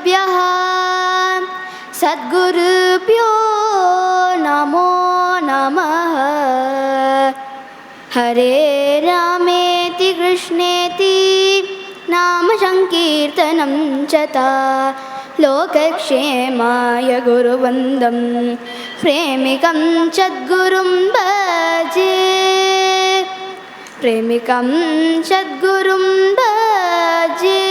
गुरुभ्यः सद्गुरुभ्यो नमो नमः। हरे रामेति कृष्णेति नाम संकीर्तनं च ता लोकक्षेमाय गुरुवन्दं प्रेमिकं सद्गुरुं भजे प्रेमिकं सद्गुरुं भजे।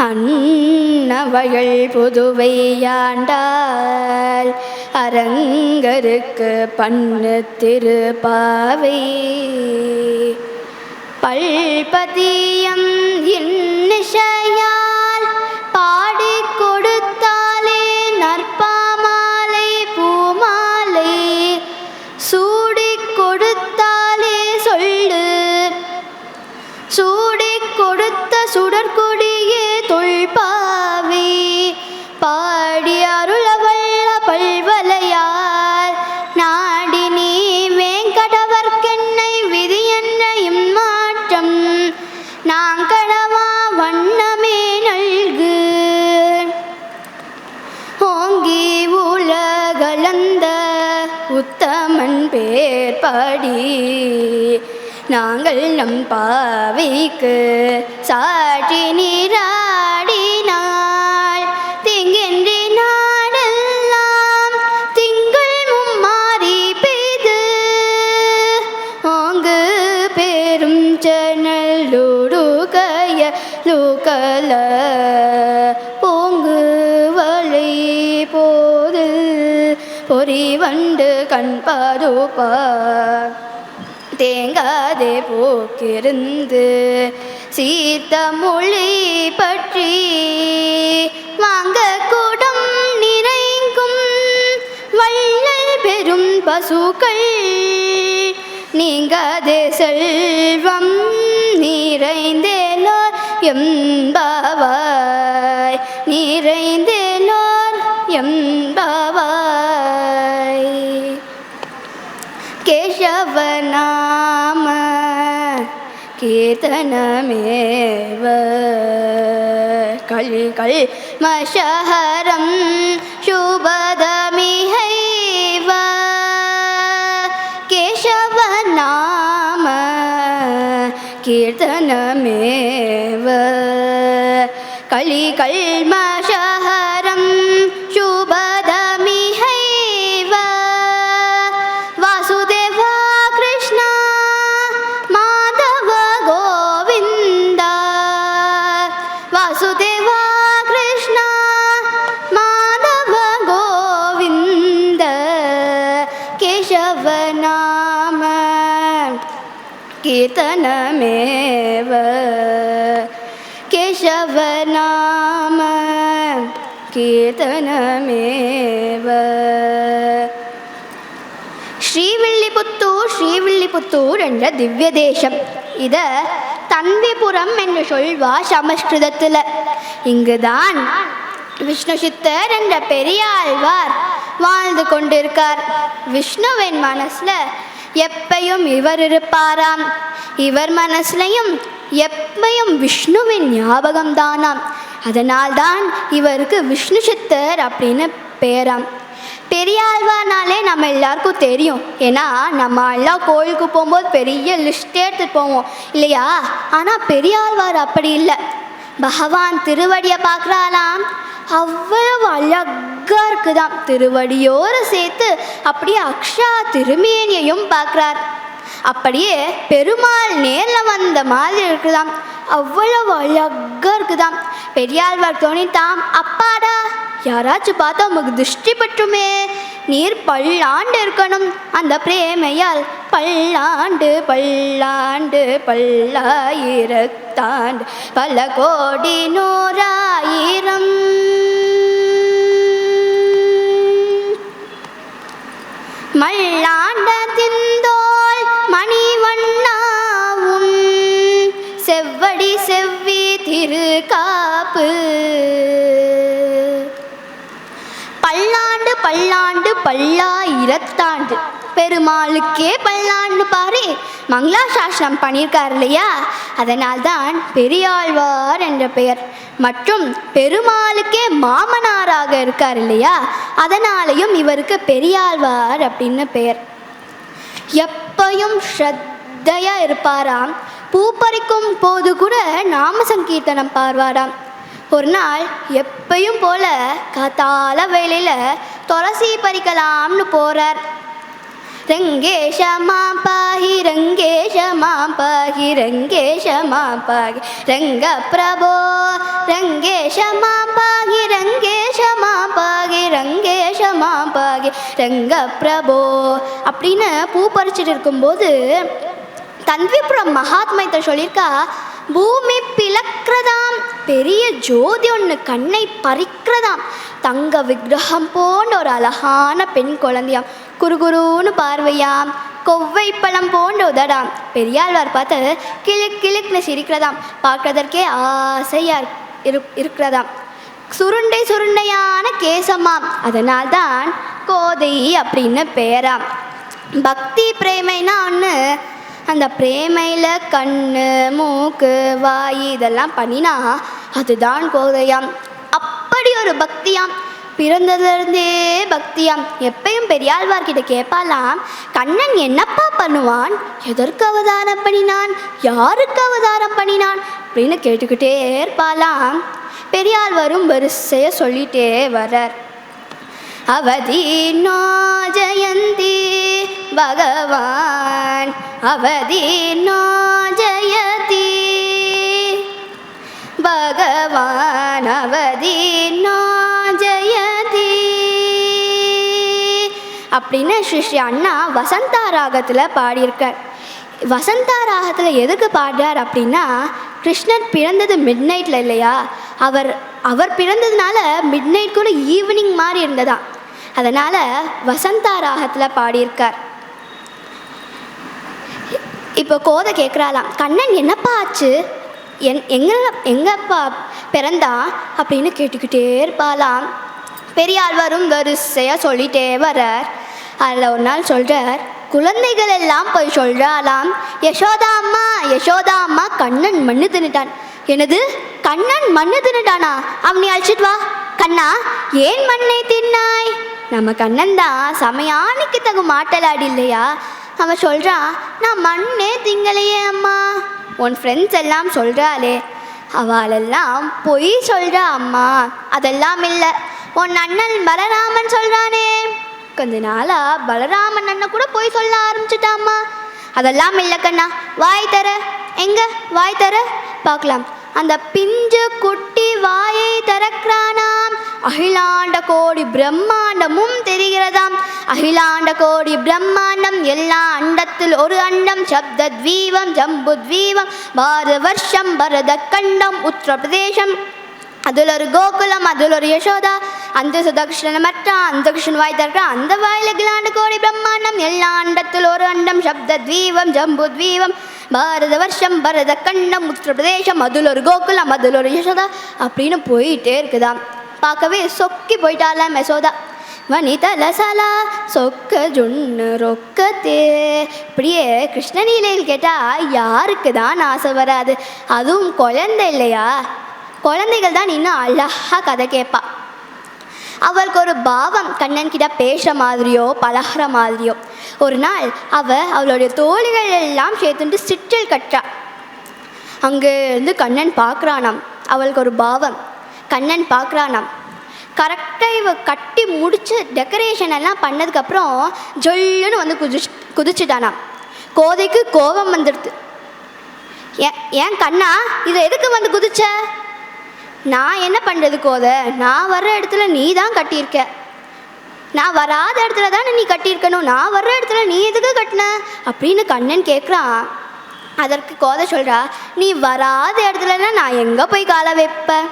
அன்னவயல் புதுவையாண்டால் அரங்கருக்கு பண்ணு திருப்பாவை பல்பதியம் இன்னிசையால் பாடி கொடுத்தாலே நற்பாமாலை பூமாலை சூடி கொடுத்தாலே சொல்லு சூடி கொடுத்த சுடற்கொடியே தொல்பாவை பாடி அருளவல்ல பல்வலையார் நாடி நீ வேங்கடவர்க்கென்னை விதி என்ற இம்மாற்றம் நாங்கடவா வண்ணமே நல்கு ஓங்கி உலகளந்த உத்தமன் பேர் பாடி நாங்கள் நம் பாவைக்கு சாற்றி நீராடினாள் திங்கென்றி நாடெல்லாம் திங்கள் மும்மாறி பெய்து ஓங்கு பெரும் சனலுடுகைய லூக்கல போங்கு வளை போது பொறிவண்டு கண்பாதுப்பா தேங்காதே போக்கிருந்து சீர்த்த மொழி பற்றி வாங்க கூடம் நிறைக்கும் வள்ளல் பெரும் பசுக்கள் நீங்காதே செல்வம் நிறைந்தேலோர் எம்பாவாய் நிறைந்தேலோர் எம்பாவாய் केशवनाम कीर्तनमेव कलिकल्मषहरं शुभदमिहैव केशवनाम कीर्तनमेव कलिकल्मषहरं शुभदमिहैव केशवनाम कीर्तनमेव केशवनाम कीर्तनमेव ஸ்ரீவில்லிபுத்தூர் என்ற திவ்ய தேசம். இதை தன்விபுரம் என்று சொல்வா சமஸ்கிருதத்தில். இங்குதான் விஷ்ணு சித்தர் என்ற பெரியாழ்வார் வாழ்ந்து கொண்டிருக்கார். விஷ்ணுவின் மனசுல எப்பையும் இவர் இருப்பாராம். இவர் மனசுலையும் எப்பையும் விஷ்ணுவின் ஞாபகம் தானாம். அதனால்தான் இவருக்கு விஷ்ணு சித்தர் அப்படின்னு பேராம். பெரியாழ்வார்னாலே நம்ம எல்லாருக்கும் தெரியும். ஏன்னா நம்ம எல்லாம் கோயிலுக்கு போகும்போது பெரிய லிஸ்டே எடுத்துட்டு போவோம் இல்லையா? ஆனால் பெரியாழ்வார் அப்படி இல்லை. பகவான் திருவடியை பார்க்குறாலாம், அவ்வளவு அழகா இருக்குதாம். திருவடியோடு சேர்த்து அப்படியே அக்ஷா திருமேனியையும் பார்க்குறார். அப்படியே பெருமாள் நேரில் வந்த மாதிரி இருக்குதாம். அவ்வளவு அழகா இருக்குதாம். பெரியாழ்வார் தோணித்தாம், அப்பாடா யாராச்சும் பார்த்தா உமக்கு திருஷ்டி பற்றுமே, நீர் பல்லாண்டு இருக்கணும் அந்த பிரேமையால். பல்லாண்டு பல்லாண்டு பல்லாயிரத்தாண்டு பல கோடி நூறாயிரம் மல்லாண்ட திந்தோல் மணிவண்ணாவும் செவ்வடி செவ்வி திருக்காப்பு. பல்லாண்டு பல்லாண்டு பல்லாயிரத்தாண்டு பெருமாளுக்கே பல்லாண்டு பாடிடலான்னு பாரு மங்களாசாசனம் பண்ணியிருக்கார் இல்லையா, அதனால்தான் பெரியாழ்வார் என்ற பெயர். மற்றும் பெருமாளுக்கே மாமனாராக இருக்கார் இல்லையா, அதனாலையும் இவருக்கு பெரியாழ்வார் அப்படின்னு பெயர். எப்பையும் ஸ்ரத்தையாக இருப்பாராம். பூ பறிக்கும் போது கூட நாம சங்கீர்த்தனம் பாடுவாராம். ஒரு நாள் எப்பையும் போல காத்தால வேளையில் துளசி பறிக்கலாம்னு போகிறார். ரங்கேஷ மாம் பாஹி ரங்கேஷ மாம் பாஹி ரங்கேஷ மாம் பாஹி ரங்க பிரபோ ரங்கேஷ மாம் பாஹி ரங்கேஷ மாம் பாஹி ரங்கேஷ மாம் பாஹி ரங்க பிரபோ அப்படின்னு பூ பறிச்சுட்டு இருக்கும்போது தன்விபுரம் மகாத்மியத்தை சொல்லியிருக்கா, பூமி பிளக்கிறதாம், பெரிய ஜோதி ஒன்று கண்ணை பறிக்கிறதாம், தங்க விக்கிரகம் போன்ற ஒரு அழகான பெண் குழந்தையாம், குறுகுருன்னு பார்வையாம், கொவ்வை பழம் போன்ற உதடாம். பெரியாழ்வார் பார்த்து கிளிக் கிளிக்னு சிரிக்கிறதாம், பார்க்கறதற்கே ஆசையாக இருக்கிறதாம். சுருண்டை சுருண்டையான கேசமாம், அதனால்தான் கோதை அப்படின்னு பேராம். பக்தி பிரேமைனா ஒன்று, அந்த பிரேமையில் கண்ணு மூக்கு வாய் இதெல்லாம் பண்ணினா அதுதான் கோதையாம். அப்படி ஒரு பக்தியாம், பிறந்ததுலேருந்தே பக்தியாம். எப்பயும் பெரியாழ்வார்கிட்ட கேட்பாலாம், கண்ணன் என்னப்பா பண்ணுவான், எதற்கு அவதாரம் பண்ணினான், யாருக்கு அவதாரம் பண்ணினான் அப்படின்னு கேட்டுக்கிட்டே இருப்பாலாம். பெரியாழ்வாரும் வரிசையை சொல்லிகிட்டே வரார். அவதீனோ ஜெயந்தி பகவான் அவதீனோ ஜெயதி பகவான் அவதீனோ ஜெயதி அப்படின்னு ஸ்ரீ ஸ்ரீ அண்ணா வசந்தா ராகத்தில் பாடியிருக்கார். வசந்தா ராகத்தில் எதுக்கு பாடுறார் அப்படின்னா, கிருஷ்ணர் பிறந்தது மிட் நைட்டில் இல்லையா, அவர் பிறந்ததுனால மிட் நைட் கூட ஈவினிங் மாதிரி இருந்ததா, அதனால் வசந்தா ராகத்தில் பாடியிருக்கார். இப்போ கோதை கேட்குறாளாம், கண்ணன் என்னப்பா ஆச்சு, எங்கப்பா பிறந்தா அப்படின்னு கேட்டுக்கிட்டே இருப்பாளாம். பெரியாழ்வாரும் வரிசையாக சொல்லிகிட்டே வரார். அதில் ஒரு நாள் சொல்கிறார், குழந்தைகள் எல்லாம் போய் சொல்கிறாளாம், யசோதா அம்மா கண்ணன் மண்ணு தின்னுட்டான். எனது கண்ணன் மண்ணு தின்னுட்டானா, அவனை அழைச்சிட்டு வா. கண்ணா ஏன் மண்ணை தின்னாய்? நம்ம கண்ணன் தான் சமையானிக்கு தகு மாட்டலாடி இல்லையா. அவன் சொல்கிறான், நான் மண்ணே திங்கலையே அம்மா. உன் ஃப்ரெண்ட்ஸ் எல்லாம் சொல்கிறாளே, அவளெல்லாம் பொய் சொல்கிறா அம்மா. அதெல்லாம் இல்லை, உன் அண்ணன் பலராமன் சொல்கிறானே, கொஞ்ச நாளாக பலராமன் அண்ணன் கூட பொய் சொல்ல ஆரம்பிச்சிட்டாம்மா. அதெல்லாம் இல்லை கண்ணா, வாய் தர எங்க வாய் தர பார்க்கலாம். அந்த பிஞ்சு குட்டி வாயை திறக்கிறானாம், அகிலாண்ட கோடி பிரம்மாண்டமும் தெரிகிறதாம். அகிலாண்ட கோடி பிரம்மாண்டம் எல்லா அண்டத்தில் ஒரு அண்டம். சப்தத்வீபம் ஜம்புத்வீபம் பாரதவர்ஷம் பரத கண்டம் உத்தரப்பிரதேசம். அதில் ஒரு கோகுலம், அதில் ஒரு யசோதா. அந்த சுதக்ஷண மற்ற அந்த கிருஷ்ணன் வாய் திறக்கிற அந்த வாயில் அகிலாண்ட கோடி பிரம்மாண்டம் எல்லா அண்டத்தில் ஒரு அண்டம். சப்தத்வீபம் ஜம்புத்வீபம் பாரத வருஷம் பரத கண்டம் உத்தரப்பிரதேசம். அதில் ஒரு கோகுலம், அதில் ஒரு யசோதா அப்படின்னு போயிட்டே இருக்குதாம். பார்க்கவே சொக்கி போயிட்டாலாம் யசோதா. வனிதலசலா சொக்க ஜொன்னு ரொக்கத்தே. இப்படியே கிருஷ்ணலீலையில் கேட்டால் யாருக்கு தான் ஆசை வராது? அதுவும் குழந்தை இல்லையா, குழந்தைகள் தான் இன்னும் அழகாக கதை கேட்பா. அவளுக்கு ஒரு பாவம், கண்ணன் கிட்ட பேசுகிற மாதிரியோ பழகிற மாதிரியோ. ஒரு நாள் அவளுடைய தோழிகள் எல்லாம் சேர்த்துட்டு சிற்றில் கட்டுறா. அங்கே இருந்து கண்ணன் பார்க்குறானாம். அவளுக்கு ஒரு பாவம், கண்ணன் பார்க்குறானாம். கரெக்டாக இவ கட்டி முடித்து டெக்கரேஷன் எல்லாம் பண்ணதுக்கப்புறம் ஜொல்லுன்னு வந்து குதிச்சுட்டானாம். கோதைக்கு கோபம் வந்துடுது. ஏன் கண்ணா இதை எதுக்கு வந்து குதிச்ச? நான் என்ன பண்ணுறது கோதை, நான் வர்ற இடத்துல நீ தான் கட்டியிருக்க, நான் வராத இடத்துல தானே நீ கட்டியிருக்கணும், நான் வர்ற இடத்துல நீ எதுக்கு கட்டின அப்படின்னு கண்ணன் கேட்குறான். அதற்கு கோதை சொல்கிறா, நீ வராத இடத்துலனா நான் எங்கே போய் காலை வைப்பேன்?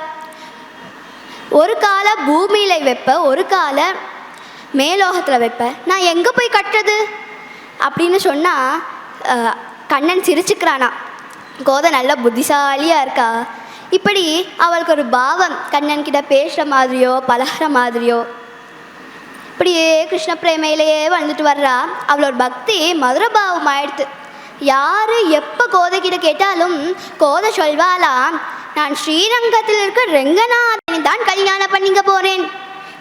ஒரு காலை பூமியில் வைப்பேன், ஒரு காலை மேலோகத்தில் வைப்பேன், நான் எங்கே போய் கட்டுறது அப்படின்னு சொன்னால் கண்ணன் சிரிச்சுக்கிறானா. கோதை நல்ல புத்திசாலியாக இருக்கா. இப்படி அவளுக்கு ஒரு பாவம், கண்ணன்கிட்ட பேசுகிற மாதிரியோ பழகிற மாதிரியோ. இப்படியே கிருஷ்ண பிரேமையிலேயே வந்துட்டு வர்றா. அவளோட பக்தி மதுரபாவம் ஆயிடுத்து. யார் எப்போ கோதைக்கிட்ட கேட்டாலும் கோதை சொல்வாளாம், நான் ஸ்ரீரங்கத்தில் இருக்க ரெங்கநாதனை தான் கல்யாணம் பண்ணிக்க போகிறேன்.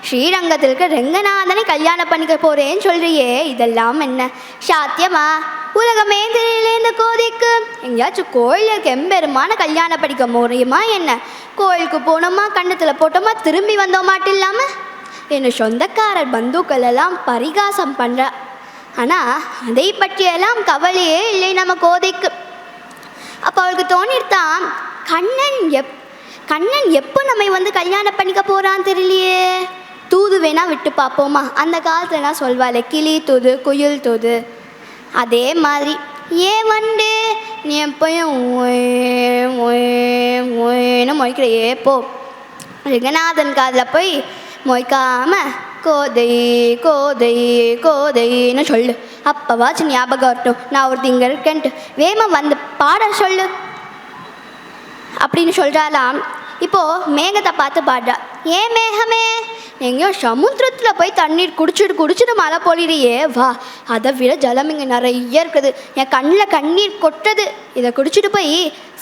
ஸ்ரீரங்கத்தில் இருக்க ரெங்கநாதனை கல்யாணம் பண்ணிக்க போகிறேன்னு சொல்கிறியே, இதெல்லாம் என்ன சாத்தியமா? உலகமே தெரியல இந்த கோதைக்கு. எங்கேயாச்சும் கோயிலுக்கு எம்பெருமான கல்யாணம் படிக்க முடியுமா என்ன? கோயிலுக்கு போனோமா, கண்ணத்தில் போட்டோமா, திரும்பி வந்தோமாட்டு இல்லாமல் என்னை சொந்தக்காரர் பந்துக்கள் எல்லாம் பரிகாசம் பண்ணுறா. ஆனால் அதை பற்றியெல்லாம் கவலையே இல்லை நம்ம கோதைக்கு. அப்போ அவளுக்கு தோணித்தான், கண்ணன் எப்போ நம்மை வந்து கல்யாணம் பண்ணிக்க போகிறான்னு தெரியலையே, தூது வேணா விட்டு பார்ப்போமா? அந்த காலத்துலலாம் சொல்வாள், கிளி தூது குயில் தூது. அதே மாதிரி ஏன் வண்டு நீ எப்பயும் மொய்க்கிறையே போ. ரெங்கநாதன் காதில் போய் மொய்க்காம கோதை கோதை கோதைன்னு சொல்லு, அப்போவாச்சும் ஞாபகம் வரட்டும் நான் ஒரு திங்க இருக்கேன்ட்டு வேமா வந்து பாட சொல்லு அப்படின்னு சொல்கிறாளாம். இப்போது மேகத்தை பார்த்து பாடுறா, ஏன் மேகமே எங்கேயோ சமுத்திரத்தில் போய் தண்ணீர் குடிச்சிட்டு மழை பொழிறியே வா, அதை விட ஜலம் இங்கே நிறைய இருக்குது, என் கண்ணில் கண்ணீர் கொட்டுறது, இதை குடிச்சிட்டு போய்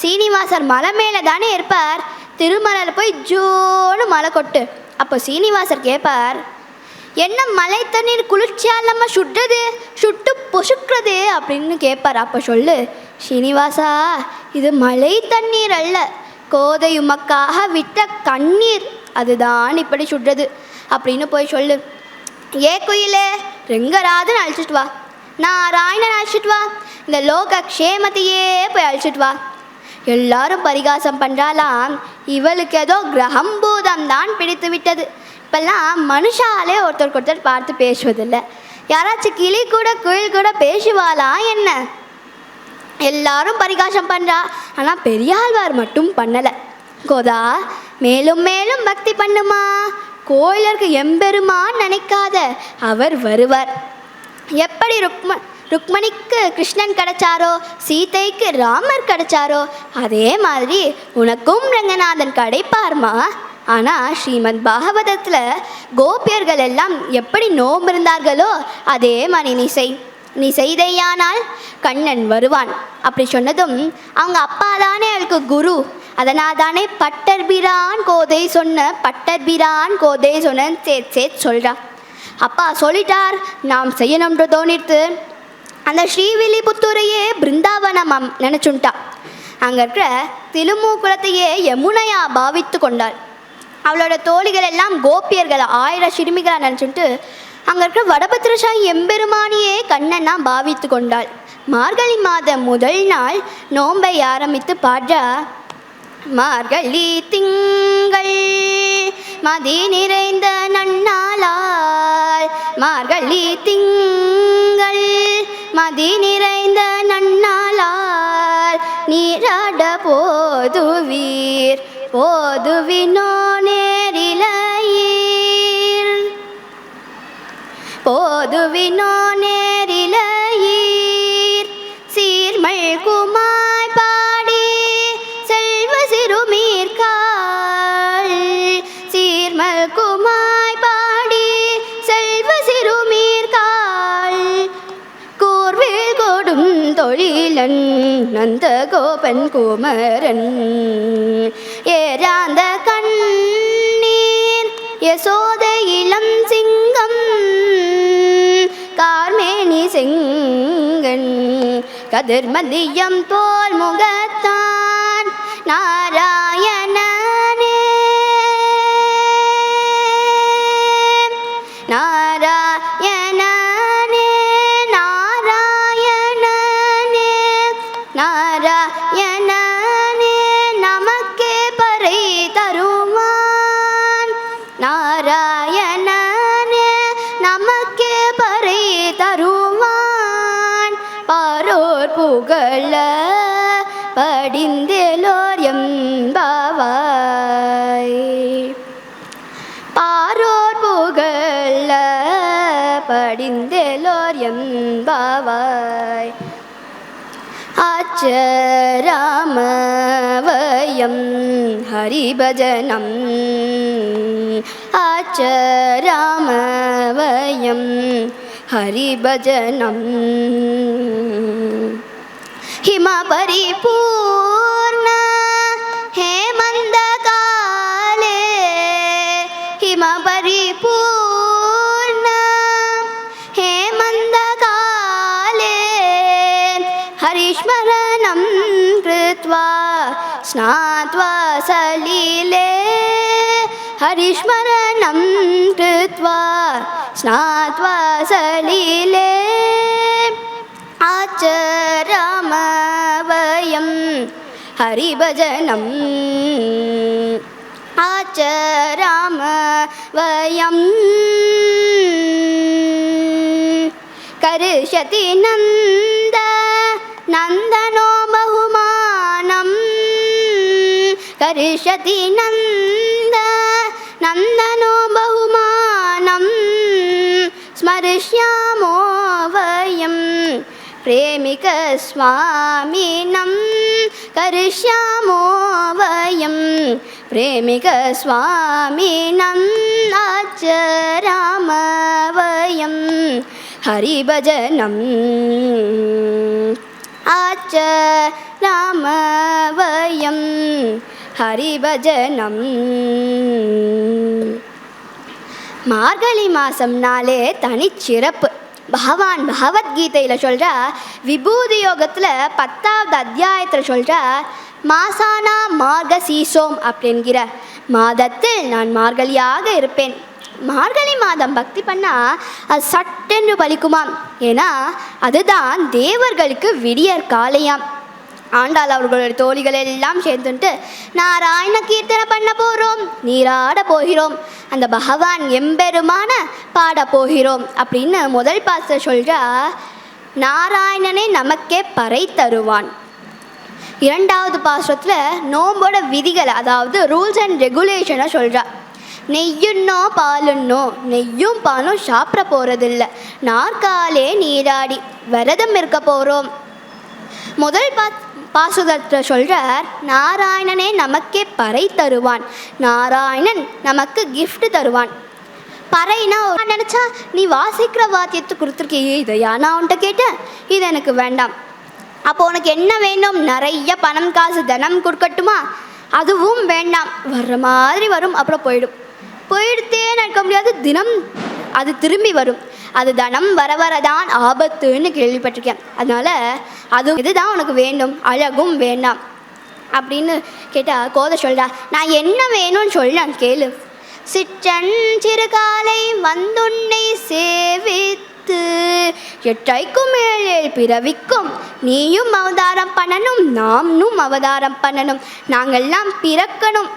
சீனிவாசர் மலை மேலே தானே இருப்பார், திருமலையில் போய் ஜோன்னு மழை கொட்டு. அப்போ சீனிவாசர் கேட்பார், என்ன மழை தண்ணீர் குளிர்ச்சியால் நம்ம சுட்டு பொசுக்கிறது அப்படின்னு கேட்பார். அப்போ சொல்லு, ஸ்ரீனிவாசா இது மழை தண்ணீர் அல்ல, கோதை உமக்காக விட்ட கண்ணீர், அதுதான் இப்படி சுடுறது அப்படின்னு போய் சொல்லு. ஏ குயிலே ரெங்கராஜன் அழிச்சிட்டு வா, நாராயணன் அழிச்சிட்டு வா, இந்த லோக க்ஷேமத்தையே போய் அழிச்சிட்டு வா. எல்லாரும் பரிகாசம் பண்ணுறாலாம், இவளுக்கு ஏதோ கிரகம்பூதம் தான் பிடித்து விட்டது. இப்போல்லாம் மனுஷாலே ஒருத்தருக்கு பார்த்து பேசுவதில்லை, யாராச்சும் கிளி கூட குயில் கூட பேசுவாளா என்ன? எல்லாரும் பரிகாசம் பண்ணுறா, ஆனால் பெரியாழ்வார் மட்டும் பண்ணலை. கோதா மேலும் மேலும் பக்தி பண்ணுமா, கோயிலருக்கு எம்பெருமான் நினைக்காத, அவர் வருவார். எப்படி ருக்மணிக்கு கிருஷ்ணன் கிடைச்சாரோ, சீதைக்கு ராமர் கிடைச்சாரோ, அதே மாதிரி உனக்கும் ரங்கநாதன் கிடைப்பார்மா. ஆனால் ஸ்ரீமத் பாகவதத்தில் கோபியர்கள் எல்லாம் எப்படி நோம்பு இருந்தார்களோ அதே மாதிரி நீ செய்தையானால் கண்ணன் வருவான் அப்படி சொன்னதும் அவங்க அப்பா தானே அவளுக்கு குரு, அதனால் தானே பட்டர்பிரான் கோதை சொன்ன சேர்த்து சொல்கிறா. அப்பா சொல்லிட்டார், நாம் செய்யணும்ன்ற தோணிட்டு அந்த ஸ்ரீவில்லிபுத்தூரையே பிருந்தாவனம் நினச்சுட்டா. அங்கே இருக்கிற திருமூக்குளத்தையே யமுனையா பாவித்து கொண்டாள். அவளோட தோழிகள் எல்லாம் கோபியர்கள் 1000 சிறுமிகளாக நினச்சிட்டு அங்கே இருக்கிற வடபத்திரசாயி எம்பெருமானியே கண்ணனா பாவித்து கொண்டாள். மார்கழி மாதம் முதல் நாள் நோன்பை ஆரம்பித்து பாடுறா. மார்கழி திங்கள் மதி நிறைந்த நன்னாளால், மார்கழி திங்கள் மதி நிறைந்த நன்னாளால், நீராட போதுவினோ நேரிலையீர், போதுவினோ நேரிலையீர், சீர்மல் குமாய் பாடி செல்வ சிறுமீர்காள், சீர்மல் குமாய் பாடி செல்வ சிறுமீர்காள், கூர்வில் கொடும் தொழிலன் நந்த கோபன் குமரன், ஏராந்த கண்ணீர் யசோத இளம் சிங்கம், கார்மேனி செங்கன் கதிர்மதியம் தோல் முகத்தான், நாராயணனே நாராயணனே நாராயணனே நாராயணனே, நமக்கே பறை தருவான், நாராயணனே நமக்கே பறை தருவான், பாரோர் புகழ படிந்தேலோர் எம்பாவாய், பாரோர் புகழ படிந்தேலோர் எம்பாவாய். ஆச்சராமவயம் ஹரிபஜனம் आचरामवयं हरिभजनं हिमपरिपूर्ण हेमन्तकाले हिमपरिपूर्ण हेमन्तकाले हरिस्मरणं कृत्वा स्नात्वा सलिले हरिस्मरणं कृत्वा स्नात्वा सलिले आचरामवयं हरिभजनम् आचरामवयं करिष्यति नन्द नन्दनो बहुमानं करिष्यति नन्द नन्दनो बहुमानं स्मरिष्यामो वयं प्रेमिकस्वामिनं करिष्यामो वयं प्रेमिकस्वामिनम् आचरामवयं हरिभजनम् आचरामवयं हरिभजनम् மார்கழி மாதம்னாலே தனிச்சிறப்பு. பகவான் பகவத்கீதையில் சொல்கிற விபூதி யோகத்தில் 10வது அத்தியாயத்தில் சொல்கிற மாசானா மார்க சீசோம் அப்படிங்கிற மாதத்தில் நான் மார்கழியாக இருப்பேன். மார்கழி மாதம் பக்தி பண்ணால் அது சட்டென்று பலிக்குமாம். ஏன்னா அதுதான் தேவர்களுக்கு விடியற் காலையாம். ஆண்டாள் அவர்களுடைய தோழிகள் எல்லாம் சேர்ந்துட்டு நாராயண கீர்த்தனை பண்ண போகிறோம், நீராட போகிறோம், அந்த பகவான் எம்பெருமான பாட போகிறோம் அப்படின்னு முதல் பாசத்தில் சொல்கிறா நாராயணனே நமக்கே பறை தருவான். 2வது பாசுரத்தில் நோம்போட விதிகளை, அதாவது ரூல்ஸ் அண்ட் ரெகுலேஷனை சொல்கிறா. நெய்யுன்னோ பாலுன்னோ, நெய்யும் பாலும் சாப்பிட போகிறதில்ல, நாற்காலே நீராடி விரதம் இருக்க போகிறோம். முதல் பாசுரத்தில் சொல்கிறார் நாராயணனே நமக்கே பறை தருவான், நாராயணன் நமக்கு கிஃப்ட் தருவான். பறைனா நினச்சா நீ வாசிக்கிற வாத்தியத்தை கொடுத்துருக்கியே, இதையா நான் உன்கிட்ட கேட்டேன், இது எனக்கு வேண்டாம். அப்போ உனக்கு என்ன வேணும், நிறைய பணம் காசு தனம் கொடுக்கட்டுமா, அதுவும் வேண்டாம். வர்ற மாதிரி வரும், அப்புறம் போயிடுத்தே நினைக்க முடியாது, தினம் அது திரும்பி வரும். அது தனம் வர வரதான் ஆபத்துன்னு கேள்விப்பட்டிருக்கேன். அதனால் அது இதுதான் உனக்கு வேண்டும், அழகும் வேண்டாம் அப்படின்னு கேட்டால் கோதை சொல்கிறா நான் என்ன வேணும்னு சொல்ல கேளு. சிற்றன் சிறுகாலை வந்துன்னை சேவித்து எற்றைக்கும் ஏழேல் பிறவிக்கும் நீயும் அவதாரம் பண்ணணும், நாமும் அவதாரம் பண்ணணும், நாங்கள்லாம் பிறக்கணும்,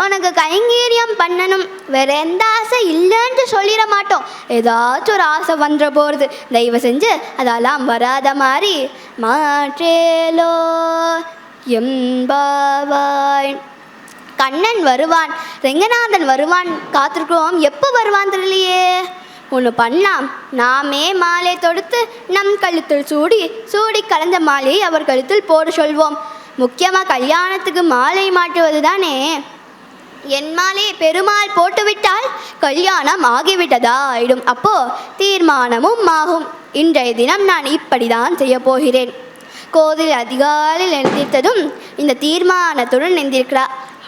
உனக்கு கைங்கரியம் பண்ணணும், வேற எந்த ஆசை இல்லைன்னு சொல்லிட மாட்டோம். ஏதாச்சும் ஒரு ஆசை வந்துட போகிறது, தயவு செஞ்சு அதெல்லாம் வராத மாதிரி மாற்றேலோ எம்பாவாய். கண்ணன் வருவான், ரெங்கநாதன் வருவான் காத்திருக்கிறோம், எப்போ வருவான் தெரியலையே. ஒன்று பண்ணலாம், நாமே மாலை தொடுத்து நம் கழுத்தில் சூடி கலந்த மாலையை அவர் கழுத்தில் போட சொல்வோம். முக்கியமாக கல்யாணத்துக்கு மாலை மாட்டுவது தானே. என் மாலையை பெருமாள் போட்டுவிட்டால் கல்யாணம் ஆகிவிட்டதா ஆயிடும், அப்போ தீர்மானமும் ஆகும். இன்றைய தினம் நான் இப்படி தான் செய்ய போகிறேன். கோதில் அதிகாலையில் எழுந்திருத்ததும் இந்த தீர்மானத்துடன் எழுந்திருக்கிறா.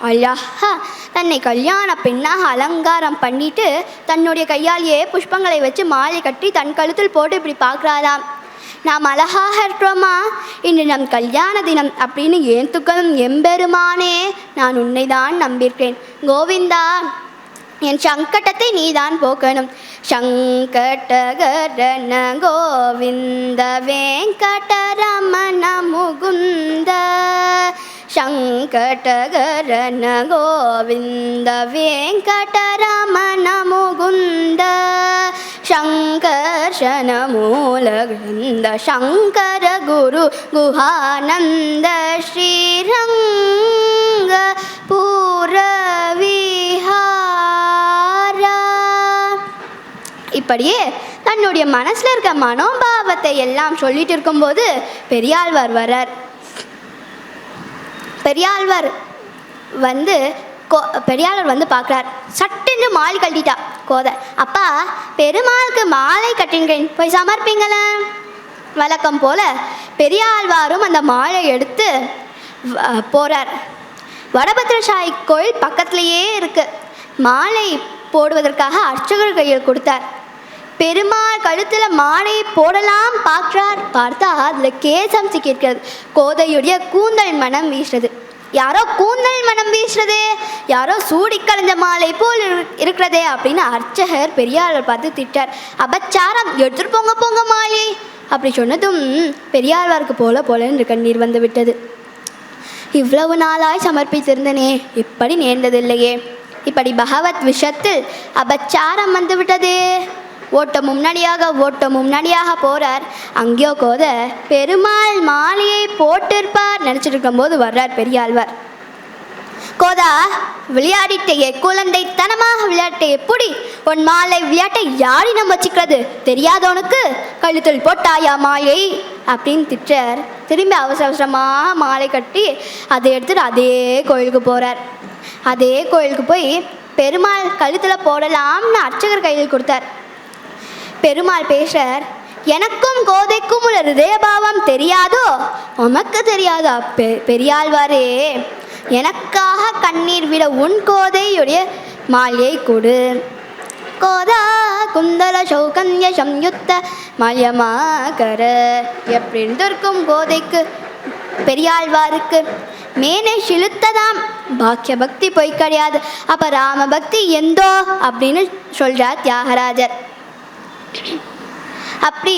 அழகா தன்னை கல்யாண பெண்ணாக அலங்காரம் பண்ணிட்டு தன்னுடைய கையாலேயே புஷ்பங்களை வச்சு மாலை கட்டி தன் கழுத்தில் போட்டு இப்படி பார்க்குறாராம். நாம் அழகாக இருக்கிறோமா, இன்று நம் கல்யாண தினம் அப்படின்னு ஏத்துக்கணும். எம்பெருமானே நான் உன்னை தான் நம்பியிருக்கேன், கோவிந்தா என் சங்கடத்தை நீதான் போக்கணும். சங்கடகரண கோவிந்த வெங்கடரமண முகுந்த, சங்கடகரண கோவிந்த வெங்கடரமண முகுந்த, சங்கர்ஷண மூலகிருந்த சங்கர குரு குஹானந்த ஸ்ரீரங்க பூரவிஹாரா. இப்படியே தன்னுடைய மனசில் இருக்க மனோபாவத்தை எல்லாம் சொல்லிட்டு இருக்கும்போது பெரியாழ்வார் வரார். பெரியாழ்வார் வந்து பார்க்குறார். சட்டு என்று மாலை கட்டிட்டா கோதை. அப்பா, பெருமாளுக்கு மாலை கட்டின்றேன், போய் சமர்ப்பிங்களேன். வழக்கம் போல பெரியாழ்வாரும் அந்த மாலை எடுத்து போகிறார். வடபத்திரசாயி கோயில் பக்கத்துலேயே இருக்கு. மாலை போடுவதற்காக அர்ச்சகர் கையில் கொடுத்தார். பெருமாள் கழுத்தில் மாலை போடலாம் பார்க்கிறார். பார்த்தா அதில் கேசம் சிக்கியிருக்கிறது. கோதையுடைய கூந்தல் மனம் வீசுறது. யாரோ கூந்தல் மனம் வீசுறதே, யாரோ சூடி கலைஞ்ச மாலை போல் இருக்கிறதே அப்படின்னு அர்ச்சகர் பெரியாழ்வார் பார்த்து திட்டார். அபச்சாரம், எடுத்துட்டு போங்க போங்க மாலை அப்படி சொன்னதும் பெரியாழ்வாருக்கு போலன்னு கண்ணீர் வந்து விட்டது. இவ்வளவு நாளாய் சமர்ப்பித்திருந்தனே, இப்படி நேர்ந்ததில்லையே. இப்படி பகவத் விஷயத்தில் அபச்சாரம் வந்து விட்டதே. ஓட்டம் முன்னாடியாக போகிறார். அங்கேயோ கோதை பெருமாள் மாலையை போட்டிருப்பார் நினச்சிட்டு இருக்கும்போது வர்றார் பெரியாழ்வார். கோதா, விளையாடிட்டே, குழந்தைத்தனமாக விளையாட்டை, எப்படி உன் மாலை விளையாட்டை யாரிடம் வச்சுக்கிறது தெரியாதவனுக்கு கழுத்தில் போட்டாயா மாலை அப்படின்னு திட்டார். திரும்பி அவசரமாக மாலை கட்டி அதை எடுத்துட்டு அதே கோயிலுக்கு போகிறார். அதே கோயிலுக்கு போய் பெருமாள் கழுத்தில் போடலாம்னு அர்ச்சகர் கையில் கொடுத்தார். பெருமாள் பேசுறார். எனக்கும் கோதைக்கும் உள்ள ஹிருதயபாவம் தெரியாதோ? உமக்கு தெரியாதா? பெரியாழ்வாரே, எனக்காக கண்ணீர் விட உன் கோதையுடைய மாலையை கொடு. கோதா குந்தல சௌகன்ய சம்யுக்த மயமாகர. எப்படி இருந்திருக்கும் கோதைக்கு, பெரியாழ்வாருக்கு மேனே சிலுத்ததாம். பாக்கிய பக்தி பொய் கிடையாது, அப்போ ராம பக்தி எந்தோ அப்படின்னு சொல்கிறார் தியாகராஜர். அப்படி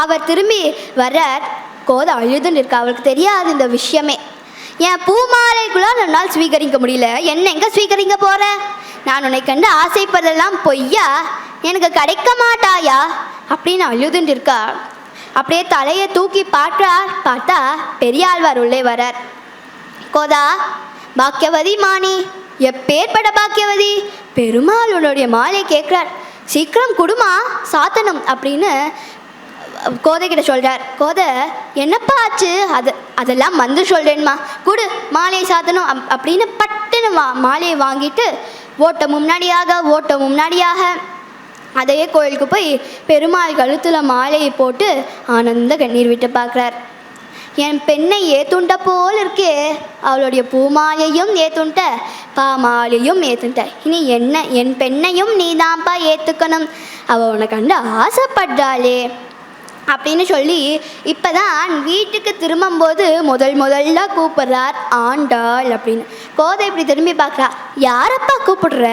அவர் திரும்பி வர்றார். கோதை அழுதுன்னு இருக்கா. அவளுக்கு தெரியாது இந்த விஷயமே. என் பூமாலைக்குள்ள என்னால் ஸ்வீகரிக்க முடியல, என்ன எங்கே ஸ்வீகரிக்க போகிற? நான் உன்னை கண்டு ஆசைப்படுறதெல்லாம் பொய்யா, எனக்கு கிடைக்க மாட்டாயா அப்படின்னு அழுதுன்னு இருக்கா. அப்படியே தலையை தூக்கி பார்த்தா பெரியாழ்வார் உள்ளே வரார். கோதா, பாக்கியவதி மாணி, எப்பேற்பட்ட பாக்கியவதி, பெருமாள் உன்னுடைய மாலை கேட்குறார், சீக்கிரம் குடுமா சாத்தணும் அப்படின்னு கோதை கிட்ட சொல்கிறார். கோதை, என்னப்பா ஆச்சு? அதெல்லாம் வந்து சொல்கிறேன்மா, குடு மாலையை சாத்தணும் அப்படின்னு பட்டுன்னு மாலையை வாங்கிட்டு ஓட்டம் முன்னாடியாக அதே கோயிலுக்கு போய் பெருமாள் கழுத்தில் மாலையை போட்டு ஆனந்த கண்ணீர் விட்டு பார்க்குறார். என் பெண்ணை ஏத்துண்ட போல் இருக்கே, அவளுடைய பூமாலையும் ஏத்துண்ட, பாமாலையும் ஏத்துண்ட, இனி என் பெண்ணையும் நீ தான்ப்பா ஏற்றுக்கணும், அவள் உன்னை கண்டு ஆசைப்படுறாளே அப்படின்னு சொல்லி இப்போ தான் வீட்டுக்கு திரும்பும்போது முதல்ல கூப்பிட்றார் ஆண்டாள் அப்படின்னு. கோதை இப்படி திரும்பி பார்க்குறா. யாரப்பா கூப்பிடுற?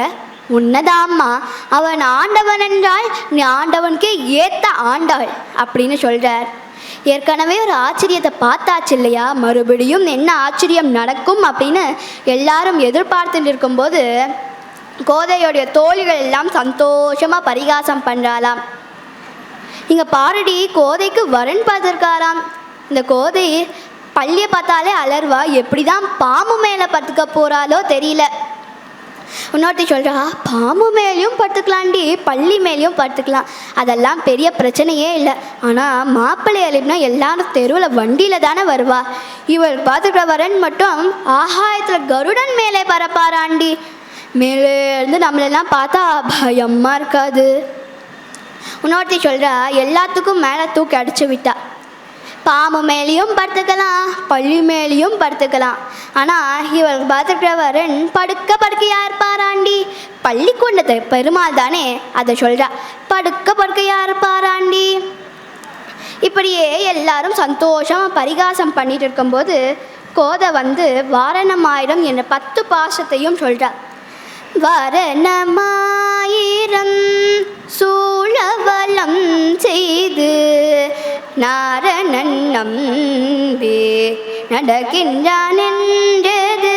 உன்னதாம்மா, அவன் ஆண்டவன் என்றால் நீ ஆண்டவனுக்கே ஏத்த ஆண்டாள் அப்படின்னு சொல்கிறார். ஏற்கனவே ஒரு ஆச்சரியத்தை பார்த்தாச்சு இல்லையா, மறுபடியும் என்ன ஆச்சரியம் நடக்கும் அப்படின்னு எல்லாரும் எதிர்பார்த்துட்டு இருக்கும்போது கோதையோடைய தோழிகள் எல்லாம் சந்தோஷமாக பரிகாசம் பண்ணுறாளாம். இங்கே பாரடி, கோதைக்கு வரன் பார்த்துருக்காராம். இந்த கோதை பள்ளியை பார்த்தாலே அலர்வா, எப்படி தான் பாம்பு மேலே படுத்துக்க போகிறாளோ தெரியல. இன்னொருத்தி சொல்கிறா, பாம்பு மேலேயும் படுத்துக்கலாண்டி, பள்ளி மேலேயும் படுத்துக்கலாம், அதெல்லாம் பெரிய பிரச்சனையே இல்லை. ஆனால் மாப்பிள்ளை அழிப்புனா எல்லாரும் தெருவில் வண்டியில் தானே வருவா, இவள் பார்த்துக்கிற வரன் மட்டும் ஆகாயத்தில் கருடன் மேலே பரப்பாராண்டி, மேலே இருந்து நம்மளெல்லாம் பார்த்தா பயமாக இருக்காது. இன்னொருத்தி சொல்கிறா, எல்லாத்துக்கும் மேலே தூக்கி அடிச்சு விட்டா, பாம்பு மேலேயும் படுத்துக்கலாம், பள்ளி மேலேயும் படுத்துக்கலாம், ஆனால் இவள் பார்த்துக்கிறவரன் படுக்கையா இருப்பாராண்டி, பள்ளி கொண்டது பெருமாள் தானே, அதை சொல்கிறா, படுக்கையா இருப்பாராண்டி. இப்படியே எல்லாரும் சந்தோஷமாக பரிகாசம் பண்ணிட்டு இருக்கும்போது கோதை வந்து வாரணமாயிரம் என்ற 10 பாசத்தையும் சொல்கிறா. வாரணமாயிரம் சூழவலம் செய்து நாரணன் நம்பி நடக்கின்றான் என்றது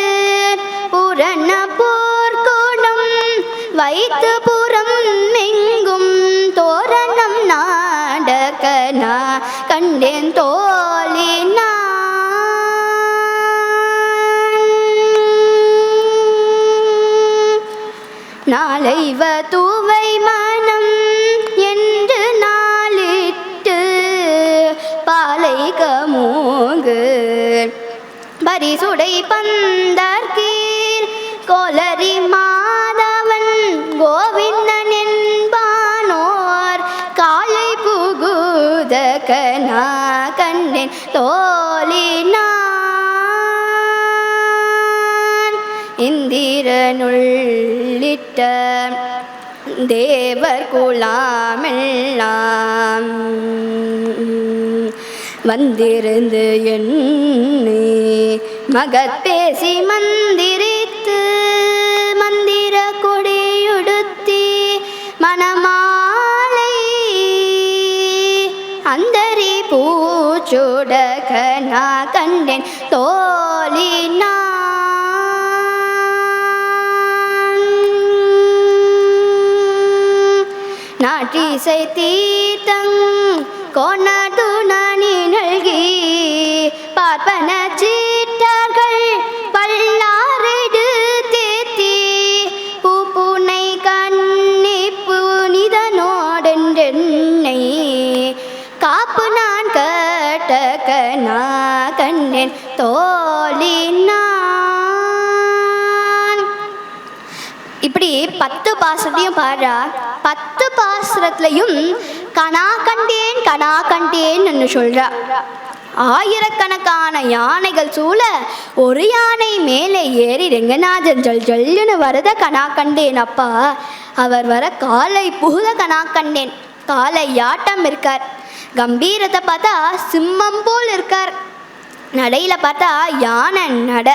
புரண போர்க்கோணம் வைத்து புறம் எங்கும் தோரணம் நாடகனா கண்டேன் தோழினா நாளைவ தூவை மனம் என்று நாளிட்டு பாலை கமூங்கு பரிசுடை பந்தர்கீர் கோலரி மாதவன் கோவிந்தன் என்பானோர் காலை புகுத கனா கண்டேன் தோழினான் இந்திரனுள்ளிட்ட தேவர் குலாமெல்லாம் வந்திருந்து என்னை மகப்பேசி மந்திரித்து மந்திர கொடியுடுத்தி மணமாலை அந்தரி பூச்சுடகனா கண்டேன் தோழினான் நாட்டிசை தீர்த்தங் கோணதுணி நல்கி பார்ப்பன சீட்டர்கள் பல்லாரெடு தேத்தி பூப்புனை கண்ணி புனிதனோடென்றென்னை காப்பு நான் கட்டகனா கண்ணேன் தோழினான். இப்படி 10 பாசுரத்தையும் பாடுறா. 10 பாசுரத்துலையும் கனா கண்டேன் கனா கண்டேன்னு சொல்றா. ஆயிரக்கணக்கான யானைகள் சூழ ஒரு யானை மேலே ஏறி ரெங்கநாதன் ஜல் ஜல்லுன்னு வரத கனா கண்டேன் அப்பா. அவர் வர காலை புகுத கனா கண்டேன். காலை யாட்டம் இருக்கார். கம்பீரத்தை பார்த்தா சிம்மம் போல் இருக்கார். நடையில பார்த்தா யானை நட.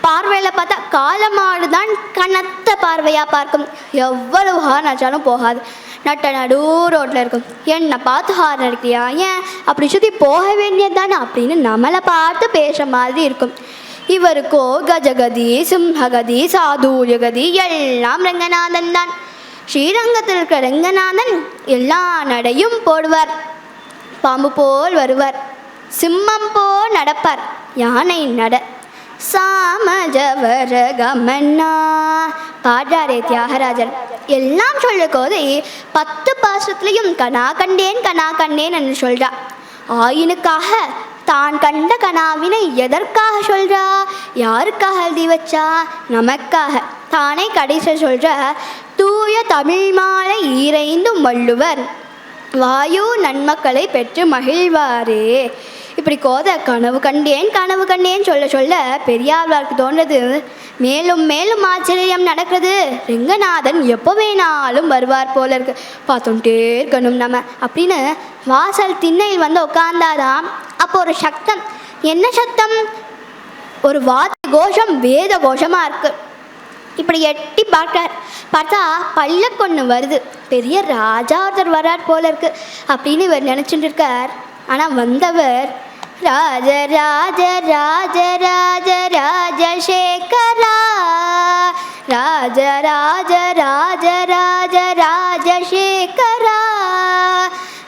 பார்வையில் பார்த்தா காலமாடு தான் கனத்த பார்வையாக பார்க்கும். எவ்வளவு ஹார்ன் அடிச்சாலும் போகாது. நட்ட நடு ரோட்டில் இருக்கும். என்னை பார்த்து ஹார்ன் அடிக்கிறியா, ஏன் அப்படி சுற்றி போக வேண்டியது தானே அப்படின்னு நம்மளை பார்த்து பேசுகிற மாதிரி இருக்கும். இவருக்கோ கஜகதி சிம்ஹகதி சாதுரியகதி எல்லாம் ரங்கநாதன் தான். ஸ்ரீரங்கத்தில் இருக்கிற ரங்கநாதன் எல்லா நடையும் போடுவார். பாம்பு போல் வருவார். சிம்மம் போல் நடப்பார். யானை நட. சாமஜவர கமன்னா பாடுறாரே தியாகராஜர். எல்லாம் சொல்ல போது 10 பாசுரத்துலையும் கனா கண்டேன் கனா கண்டேன் என்று சொல்றா. ஆயினுக்காக தான் கண்ட கனாவினை எதற்காக சொல்றா, யாருக்காக எழுதி வச்சா? நமக்காக. தானே கடைசி சொல்ற தூய தமிழ் மாலை ஈரைந்தும் வள்ளுவர் வாயு நன்மக்களை பெற்று மகிழ்வாரே. இப்படி கோத கனவு கண்டேன் சொல்ல சொல்ல பெரியாழ்வாருக்கு தோன்றது மேலும் மேலும் ஆச்சரியம் நடக்கிறது. ரெங்கநாதன் எப்போ வேணாலும் வருவார் போல இருக்கு, பார்த்துட்டே இருக்கணும் நம்ம அப்படின்னு வாசல் திண்ணையில் வந்து உட்கார்ந்தாதான். அப்போ ஒரு சத்தம். என்ன சத்தம்? ஒரு வாத்திய கோஷம், வேத கோஷமாக இருக்கு. இப்படி எட்டி பார்த்தா பல்லக்கொன்று வருது. பெரிய ராஜா ஒருத்தர் வர்றார் போல இருக்கு அப்படின்னு இவர் நினச்சிட்டு இருக்கார். ஆனால் வந்தவர் ராஜ ராஜ ராஜ ராஜ ராஜசேகரா ராஜ ராஜ ராஜ ராஜ ராஜசேகரா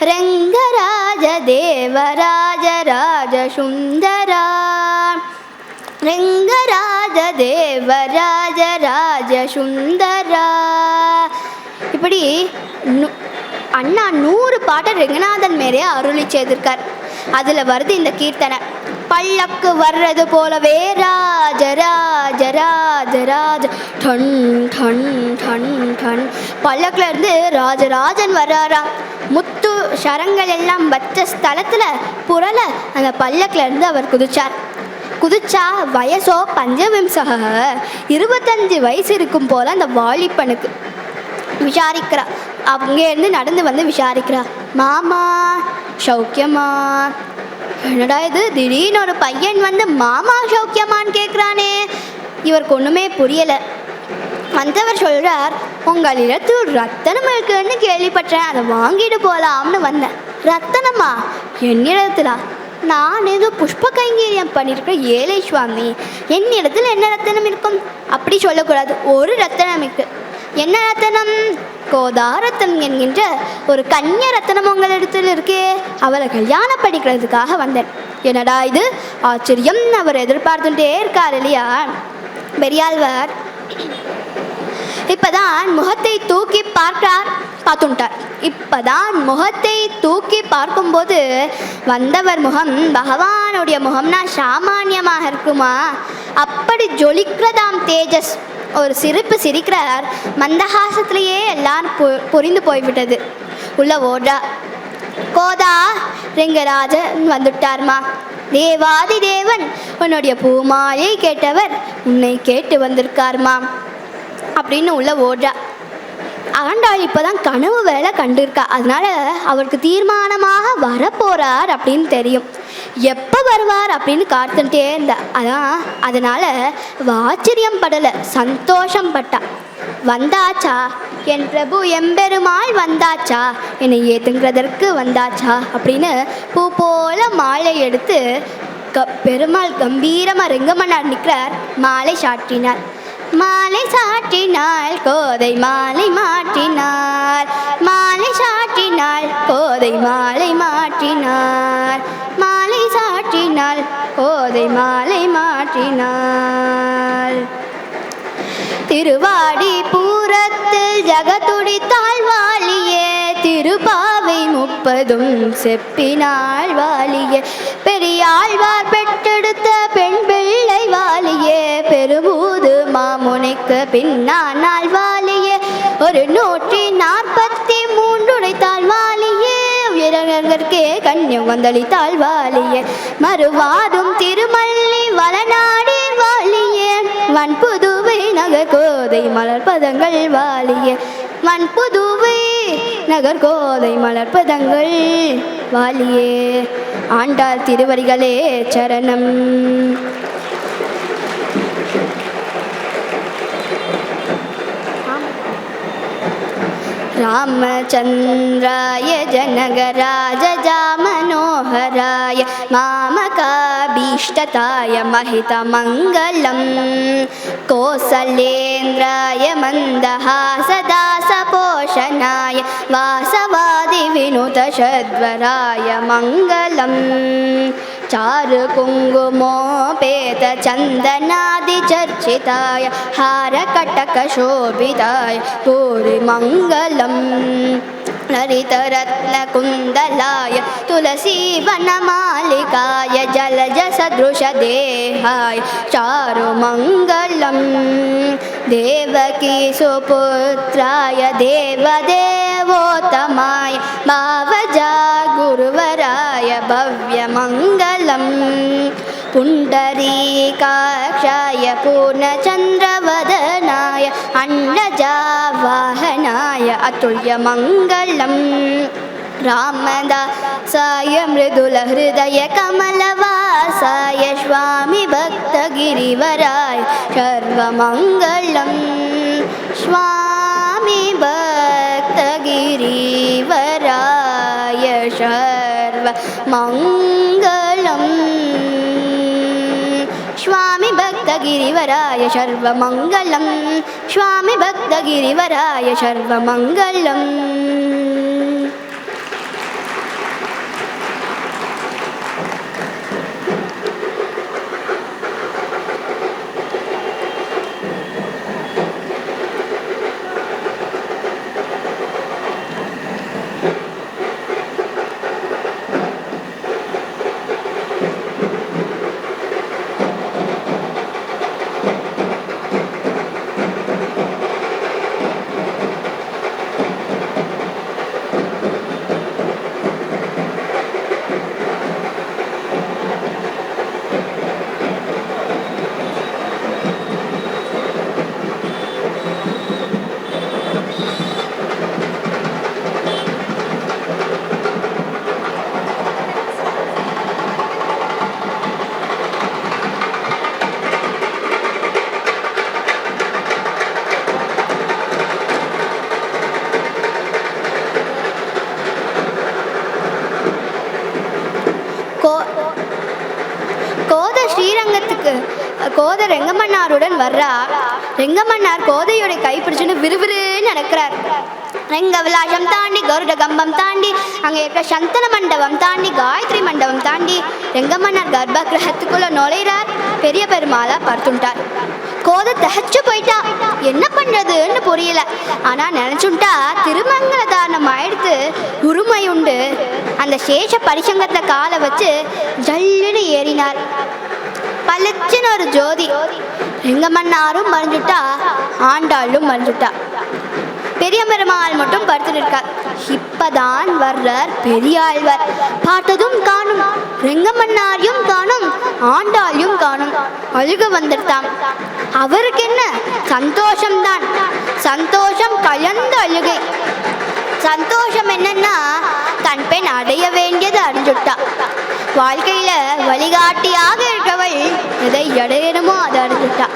ரங்கராஜ தேவராஜ ராஜ சுந்தரா ரங்கராஜ தேவராஜ ராஜ சுந்தரா. இப்படி அண்ணா 100 பாட்டை ரெங்கநாதன் மேலே அருளி செய்திருக்கார். அதில் வருது இந்த கீர்த்தனை. பல்லக்கு வர்றது போலவே Raja Raja Raja Raja done done done done. பல்லக்கில் இருந்து ராஜராஜன் வர்றாரா. முத்து சரங்கள் எல்லாம் வச்ச ஸ்தலத்தில் புரள அந்த பல்லக்கில் இருந்து அவர் குதிச்சா வயசோ 25 வயசு இருக்கும் போல அந்த வாலிப்பனுக்கு. விசாரிக்கிறா. அங்கேருந்து நடந்து வந்து விசாரிக்கிறா. மாமா சௌக்கியமா? என்னடா இது திடீர்னு ஒரு பையன் வந்து மாமா சௌக்கியமான்னு கேட்குறானே. இவருக்கு ஒன்றுமே புரியலை. வந்தவர் சொல்கிறார், உங்களிடத்தில் ரத்தனம் இருக்குன்னு கேள்விப்பட்டேன், அதை வாங்கிட்டு போகலாம்னு வந்தேன். ரத்தனமா? என்னிடத்திலா? நான் ஏதோ புஷ்ப கைங்கரியம் பண்ணியிருக்கேன் ஏழை சுவாமி, என்னிடத்தில் என்ன ரத்தனம் இருக்கும்? அப்படி சொல்லக்கூடாது. ஒரு ரத்தனம் இருக்கு. என்ன ரத்தனம்? கோதாரத்தனம் என்கின்ற ஒரு கன்னிய ரத்தனம் உங்களிடத்தில் இருக்கே, அவளை கல்யாணம் படிக்கிறதுக்காக வந்தேன். என்னடா இது ஆச்சரியம். அவர் எதிர்பார்த்துட்டே இருக்கார் இல்லையா பெரியாழ்வார். இப்பதான் முகத்தை தூக்கி பார்த்துட்டார். இப்பதான் முகத்தை தூக்கி பார்க்கும்போது வந்தவர் முகம் பகவானுடைய முகம்னா சாமானியமாக இருக்குமா? அப்படி ஜொலிக்கிறதாம் தேஜஸ். ஒரு சிரிப்பு சிரிக்கிறார். மந்தஹாசத்திலேயே எல்லாரும் புரிந்து போய்விட்டது. உள்ள ஓடுறா. கோதா, ரெங்கராஜன் வந்துட்டார்மா. தேவாதி தேவன் உன்னுடைய பூமாயை கேட்டவர் உன்னை கேட்டு வந்திருக்கார்மா அப்படின்னு உள்ள ஓடுறா. ஆண்டாள் இப்போதான் கனவு வேலை கண்டிருக்கா. அதனால அவருக்கு தீர்மானமாக வரப்போறார் அப்படின்னு தெரியும். எப்போ வருவார் அப்படின்னு காத்துட்டே இருந்தா. அதனால ஆச்சரியம் படலை, சந்தோஷம் பட்டா. வந்தாச்சா என் பிரபு எம்பெருமாள் வந்தாச்சா, என்னை ஏத்துங்கிறதற்கு வந்தாச்சா அப்படின்னு பூ போல மாலை எடுத்து பெருமாள் கம்பீரமாக ரெங்கமன்னார் நிற்கிறார். மாலை சாற்றினார். மாலை சாற்றினாள் கோதை மாலை மாற்றினார். மாலை சாற்றினாள் கோதை மாலை மாற்றினார். மாலை சாற்றினாள் கோதை மாலை மாற்றினார். திருவாடி பூரத்தில் ஜகத்துடித்தாள் வாலியே, திருப்பாவை 30 செப்பினாள் வாலியே, பெரியாழ்வார் பெற்றெடுத்த பெண் பிள்ளை வாலியே, பெருமூது மாமுனைக்கு பின்னானாள் வாலியே, ஒரு 143 உடைத்தாள் வாலியே, உயரங்கற்கே கண்ணியம் வந்தளித்தாள் வாலியே, மறுவாதும் திருமல்லி வளநாடி வாலியே, வன்புதுவை நகர்கோதை மலர்பதங்கள் வாலியே, வன்புதுவை நகர்கோதை மலர்பதங்கள் வாலியே. ஆண்டாள் திருவடிகளே சரணம். रामचन्द्राय जनकराजजामनोहराय मामकाभीष्टताय महितमङ्गलं कौसलेन्द्राय मन्दहासदासपोषणाय वासवादिविनुतषद्वराय मङ्गलं चारुकुङ्कुमोपेतचन्दनादिचर्चिताय हारकटकशोभिताय भूरिमङ्गलं ललितरत्नकुन्दलाय तुलसीवनमालिकाय जलजसदृशदेहाय चारुमङ्गलं देवकीसुपुत्राय देवदेवोत्तमाय भावजा गुरुवराय भव्यमङ्गलं पुण्डरीकाक्षाय पूर्णचन्द्रवदनाय अण्डजावाहनाय अतुल्यमङ्गलं रामदासाय मृदुलहृदय कमलवासाय स्वामी भक्तगिरिवराय सर्वमङ्गलं स्वामी भक्तगिरिवराय सर्वमङ्गलं स्वामी भक्तगिरिवराय सर्वमङ्गलं स्वामी भक्तगिरिवराय सर्वमङ्गलम्. கோதை ரெங்கமன்னாருடன் வர்றார். ரெங்கமன்னார் கோதையோட கைப்பிடிச்சுன்னு விறுவிறுன்னு நடக்கிறார். ரெங்க விலாசம் தாண்டி கருட கம்பம் தாண்டி அங்கே இருக்கிற சந்தன மண்டபம் தாண்டி காயத்ரி மண்டபம் தாண்டி ரெங்கமன்னார் கர்ப்ப கிரகத்துக்குள்ள நுழைகிறார். பெரிய பெருமாளா படுத்துட்டார். கோதை தகச்சு போயிட்டா. என்ன பண்றதுன்னு புரியல. ஆனா நினைச்சுட்டா திருமங்கல தாரணம் ஆயிடுத்து உரிமை உண்டு. அந்த சேஷ பரிசங்கத்துல காலை வச்சு ஜல்லுன்னு ஏறினார். பளிச்சுன்னு ஒரு ஜோதி. ரெங்கமன்னாரும் மறைஞ்சுட்டா, ஆண்டாளும் மறைஞ்சுட்டா. பெரிய பெருமாள் மட்டும் படுத்துட்டு இருக்கார். இப்பதான் வர்றார் பெரியாழ்வார். பார்த்ததும் காணும், ரெங்கமன்னாரையும் காணும், ஆண்டாளையும் காணும். அழுக வந்துட்டான். அவருக்கு என்ன சந்தோஷம்தான், சந்தோஷம் கலந்த அழுகை. சந்தோஷம் என்னன்னா, தன் பெண் அடைய வேண்டியது அடைஞ்சுட்டா. வாழ்க்கையில வழிகாட்டியாக இருக்கவள் எதை அடையணுமோ அதை அடைஞ்சுட்டா.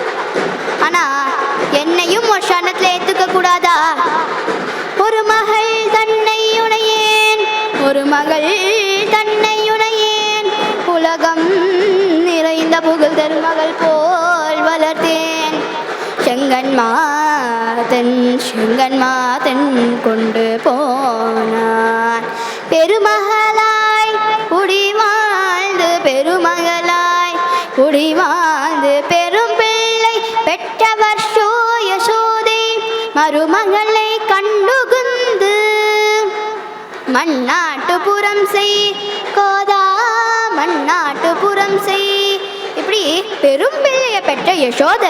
ஆனா என்னையும் ஒரு க்ஷணத்துல ஏத்துக்க கூடாதா? ஒரு மகள் தன்னை உணையேன், ஒரு மகள் தன்னை உணையேன், உலகம் நிறைந்த புகழ் தருமகள் போல் வளர்த்தேன். செங்கன்மாதன் கொண்டு போனான். பெருமகளாய் குடிவாழ்ந்து, பெருமகளாய் குடிவாழ்ந்து, பெரும் பிள்ளை பெற்றவர் யசோதை மருமகளை கண்டுகுந்து மண்ணாட்டுப்புறம் செய் கோதா, மண்ணாட்டுப்புறம் செய். இப்படி பெரும் பிள்ளைய பெற்ற யசோத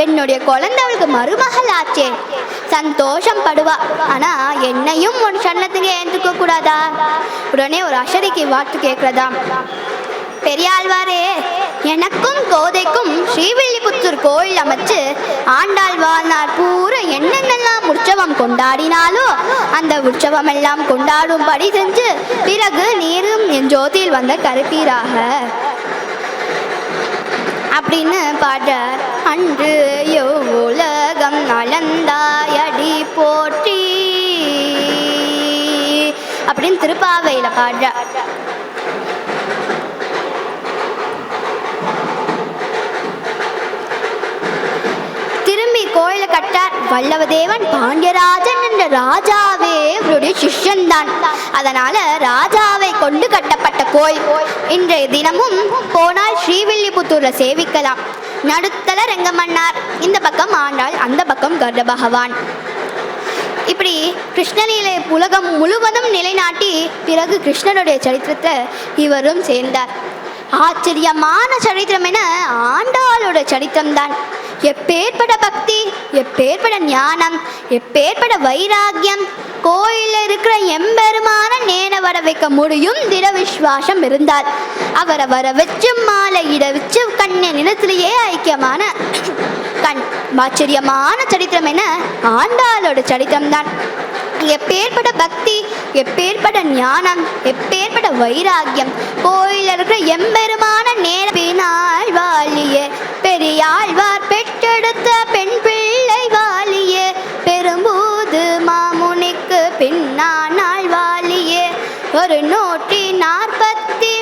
என்னுடைய குழந்தைகளுக்கு மருமகள் ஆச்சே, சந்தோஷம் படுவா. ஆனா என்னையும் ஒரு சன்னத்துக்கு ஏந்துக்க கூடாதா? உடனே ஒரு அசரிக்கு வாட்டு கேட்கிறதாம். பெரியாழ்வாரே, எனக்கும் கோதைக்கும் ஸ்ரீவில்லிபுத்தூர் கோயில் அமைச்சு ஆண்டாள் வாழ்நாள் பூரா என்னென்னலாம் உற்சவம் கொண்டாடினாலோ அந்த உற்சவம் எல்லாம் கொண்டாடும்படி செஞ்சு பிறகு நீரும் என் ஜோதியில் வந்த கருப்பீராக அப்படின்னு பாடுறார். அன்று உலகம் நலந்தாயடி போற்றி அப்படின்னு திருப்பாவையில பாடுறார். கோயிலை கட்டார். வல்லவதேவன் பாண்டியராஜன் என்ற ராஜாவே இவருடைய சிஷ்யன் தான். அதனால ராஜாவை கொண்டு கட்டப்பட்ட கோயில். இன்றைய தினமும் போனால் ஸ்ரீவில்லிபுத்தூர்ல சேவிக்கலாம். நடுத்தல ரெங்கமன்னார், இந்த பக்கம் ஆண்டாள், அந்த பக்கம் கருட பகவான். இப்படி கிருஷ்ணலீலை உலகம் முழுவதும் நிலைநாட்டி பிறகு கிருஷ்ணனுடைய சரித்திரத்தை இவரும் சேர்ந்தார். ஆச்சரியமான சரித்திரம் என ஆண்டாளோட சரித்திரம்தான். எப்பேற்பட பக்தி, எப்பேற்பட ஞானம், எப்பேற்பட வைராக்கியம். கோயிலில் இருக்கிற எம்பெருமான நேன வர வைக்க முடியும் திட விஸ்வாசம் இருந்தால் அவரை வர வச்சு மாலையிட வச்சு கண்ணை நிலத்திலேயே ஐக்கியமான ஆச்சரியமான சரித்திரம் என ஆண்டாளோட சரித்திரம்தான். எப்பேற்பட பக்தி, எப்பேற்பட ஞானம், எப்பேற்பட வைராக்கியம். கோயிலில் இருக்கிற எம்பெருமான நேரப்பினால் வாழியே, பெரியாழ்வார் பெற்றெடுத்த பெண் பிள்ளை வாழியே, பெரும்பூது மாமுனிக்கு பின்னானாள் வாழியே, ஒரு 143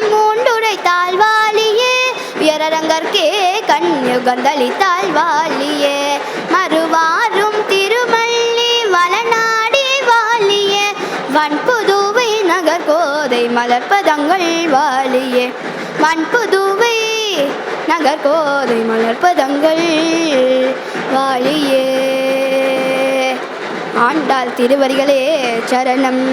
உரைத்தாள் வாழியே, வீரரங்கற்கே கண்யுகந்தளித்தாள் வாழியே, மறுவாரும் திருமல்லி வளநாடி வாழியே, வன்புதுவை நகர் கோதை மலர்பதங்கள் வாழியே, வன்புதுவை நகர் கோதை மலர்பதங்கள் வாழியே. ஆண்டாள் திருவடிகளே சரணம்.